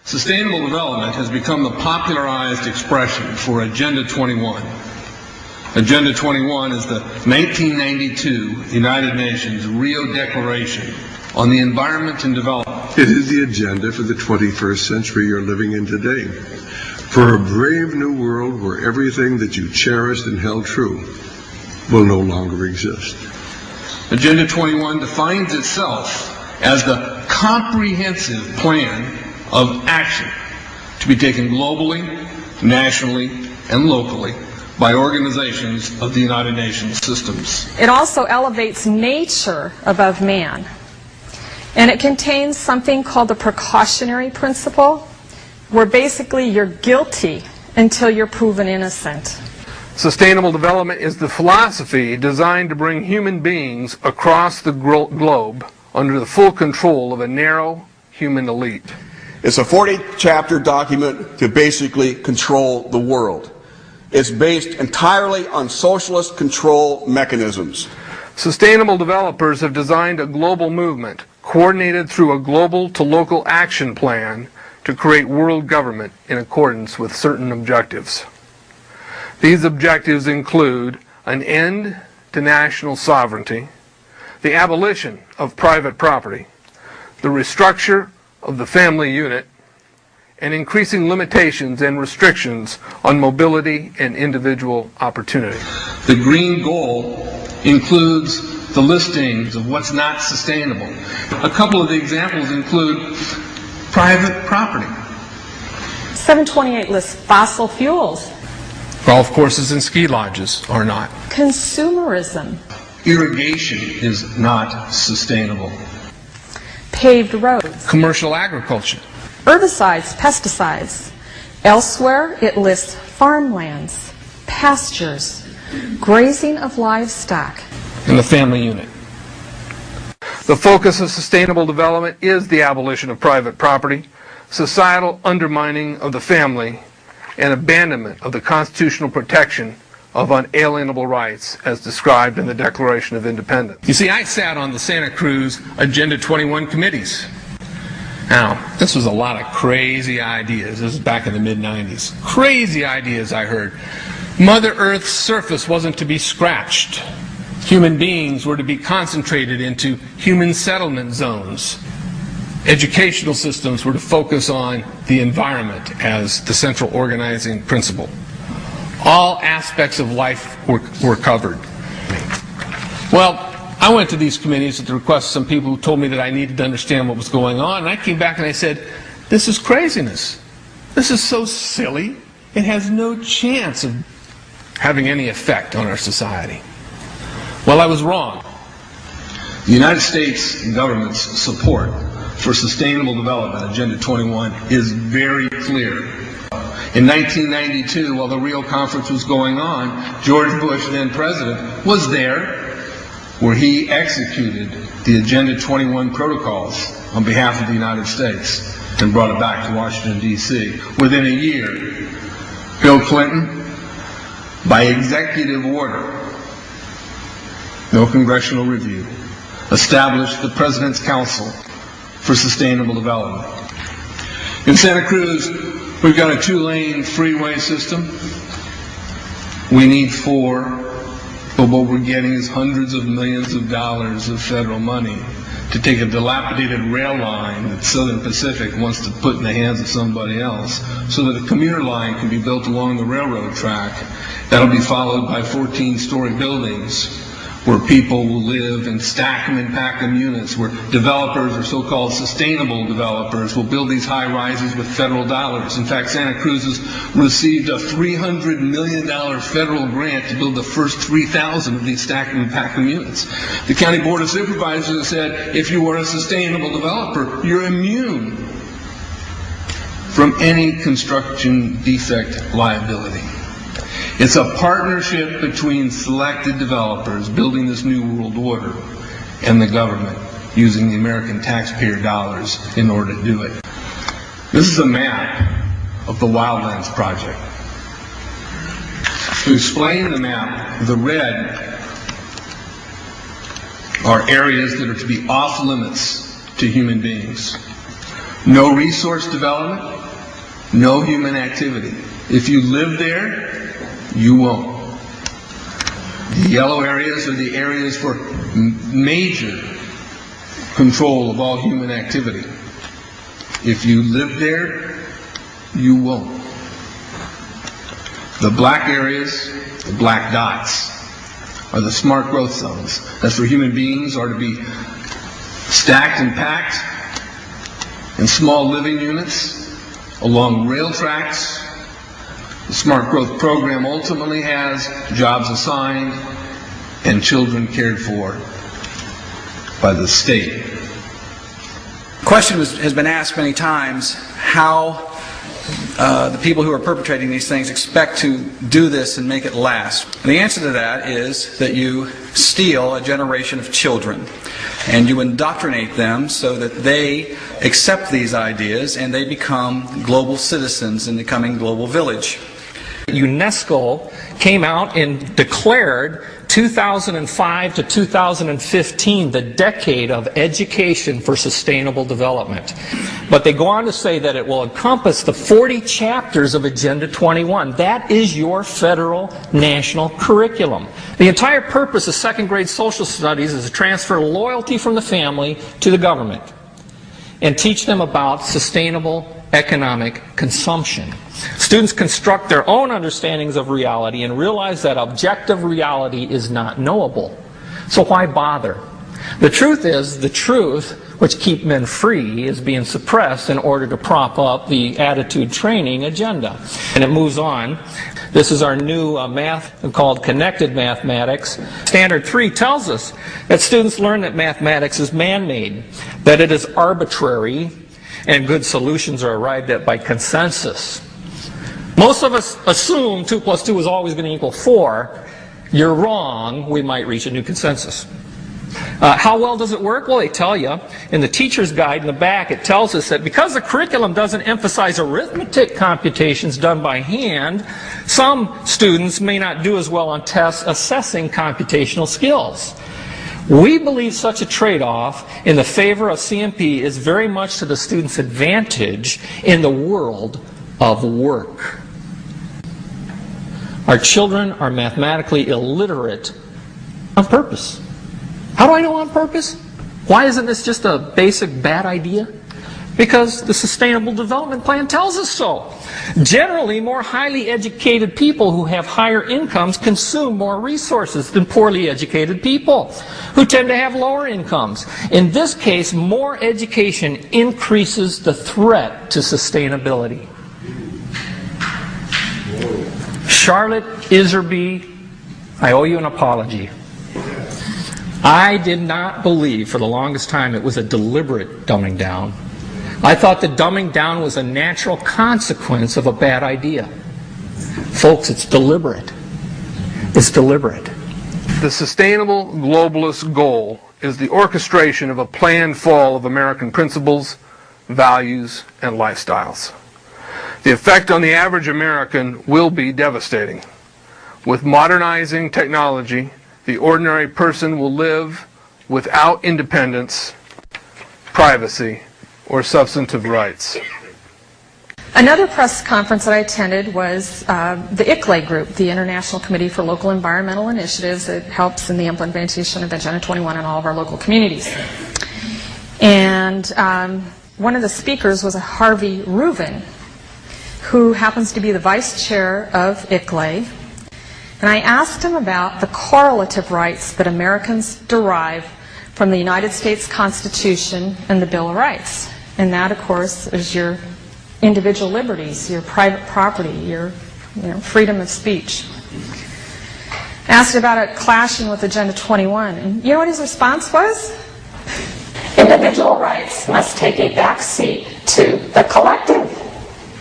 Sustainable development has become the popularized expression for Agenda 21. Agenda 21 is the 1992 United Nations Rio Declaration on the Environment and Development. It is the agenda for the 21st century you're living in today. For a brave new world where everything that you cherished and held true will no longer exist. Agenda 21 defines itself as the comprehensive plan of action to be taken globally, nationally, and locally by organizations of the United Nations systems. It also elevates nature above man. And it contains something called the precautionary principle, where basically you're guilty until you're proven innocent. Sustainable development is the philosophy designed to bring human beings across the globe under the full control of a narrow human elite. It's a 40-chapter document to basically control the world. It's based entirely on socialist control mechanisms. Sustainable developers have designed a global movement coordinated through a global to local action plan to create world government in accordance with certain objectives. These objectives include an end to national sovereignty, the abolition of private property, the restructure of the family unit, and increasing limitations and restrictions on mobility and individual opportunity. The green goal includes the listings of what's not sustainable. A couple of the examples include private property. 728 lists fossil fuels. Golf courses and ski lodges are not. Consumerism. Irrigation is not sustainable. Paved roads. Commercial agriculture. Herbicides, pesticides. Elsewhere, it lists farmlands, pastures, grazing of livestock. And the family unit. The focus of sustainable development is the abolition of private property, societal undermining of the family, and abandonment of the constitutional protection of unalienable rights as described in the Declaration of Independence. You see, I sat on the Santa Cruz Agenda 21 committees. Now, this was a lot of crazy ideas. This was back in the mid-90s. Crazy ideas I heard. Mother Earth's surface wasn't to be scratched. Human beings were to be concentrated into human settlement zones. Educational systems were to focus on the environment as the central organizing principle. All aspects of life were covered. Well, I went to these committees at the request of some people who told me that I needed to understand what was going on, and I came back and I said, this is craziness. This is so silly. It has no chance of having any effect on our society. Well, I was wrong. The United States government's support for sustainable development, Agenda 21, is very clear. In 1992, while the Rio Conference was going on, George Bush, then president, was there where he executed the Agenda 21 protocols on behalf of the United States and brought it back to Washington, D.C. Within a year, Bill Clinton, by executive order, no congressional review, established the President's Council for Sustainable Development. In Santa Cruz, we've got a 2-lane freeway system. We need 4, but what we're getting is hundreds of millions of dollars of federal money to take a dilapidated rail line that Southern Pacific wants to put in the hands of somebody else so that a commuter line can be built along the railroad track. That'll be followed by 14-story buildings where people will live and stack them and pack them units, where developers or so-called sustainable developers will build these high rises with federal dollars. In fact, Santa Cruz has received a $300 million federal grant to build the first 3,000 of these stack them and pack them units. The County Board of Supervisors has said, if you are a sustainable developer, you're immune from any construction defect liability. It's a partnership between selected developers building this new world order and the government using the American taxpayer dollars in order to do it. This is a map of the Wildlands Project. To explain the map, the red are areas that are to be off limits to human beings. No resource development, No human activity. If you live there, you won't. The yellow areas are the areas for major control of all human activity. If you live there, you won't. The black areas, the black dots, are the smart growth zones. That's where human beings are to be stacked and packed in small living units along rail tracks. The Smart Growth Program ultimately has jobs assigned and children cared for by the state. The question has been asked many times how the people who are perpetrating these things expect to do this and make it last. And the answer to that is that you steal a generation of children and you indoctrinate them so that they accept these ideas and they become global citizens in the coming global village. UNESCO came out and declared 2005 to 2015 the decade of education for sustainable development. But they go on to say that it will encompass the 40 chapters of Agenda 21. That is your federal national curriculum. The entire purpose of second grade social studies is to transfer loyalty from the family to the government and teach them about sustainable economic consumption. Students construct their own understandings of reality and realize that objective reality is not knowable. So why bother? The truth is, the truth which keep men free is being suppressed in order to prop up the attitude training agenda. And it moves on. This is our new math called Connected Mathematics. Standard 3 tells us that students learn that mathematics is man-made, that it is arbitrary, and good solutions are arrived at by consensus. Most of us assume 2 plus 2 is always going to equal 4. You're wrong. We might reach a new consensus. How well does it work? Well, they tell you in the teacher's guide in the back, it tells us that because the curriculum doesn't emphasize arithmetic computations done by hand, some students may not do as well on tests assessing computational skills. We believe such a trade-off in the favor of CMP is very much to the student's advantage in the world of work. Our children are mathematically illiterate on purpose. How do I know on purpose? Why isn't this just a basic bad idea? Because the Sustainable Development Plan tells us so. Generally, more highly educated people who have higher incomes consume more resources than poorly educated people who tend to have lower incomes. In this case, more education increases the threat to sustainability. Charlotte Iserby, I owe you an apology. I did not believe for the longest time it was a deliberate dumbing down. I thought the dumbing down was a natural consequence of a bad idea. Folks, it's deliberate. It's deliberate. The sustainable globalist goal is the orchestration of a planned fall of American principles, values, and lifestyles. The effect on the average American will be devastating. With modernizing technology, the ordinary person will live without independence, privacy, or substantive rights. Another press conference that I attended was the ICLEI group, the International Committee for Local Environmental Initiatives. It helps in the implementation of Agenda 21 in all of our local communities. And one of the speakers was a Harvey Reuven, who happens to be the vice chair of ICLEI. And I asked him about the correlative rights that Americans derive from the United States Constitution and the Bill of Rights. And that, of course, is your individual liberties, your private property, your freedom of speech. I asked about it clashing with Agenda 21. And you know what his response was? Individual rights must take a back seat to the collective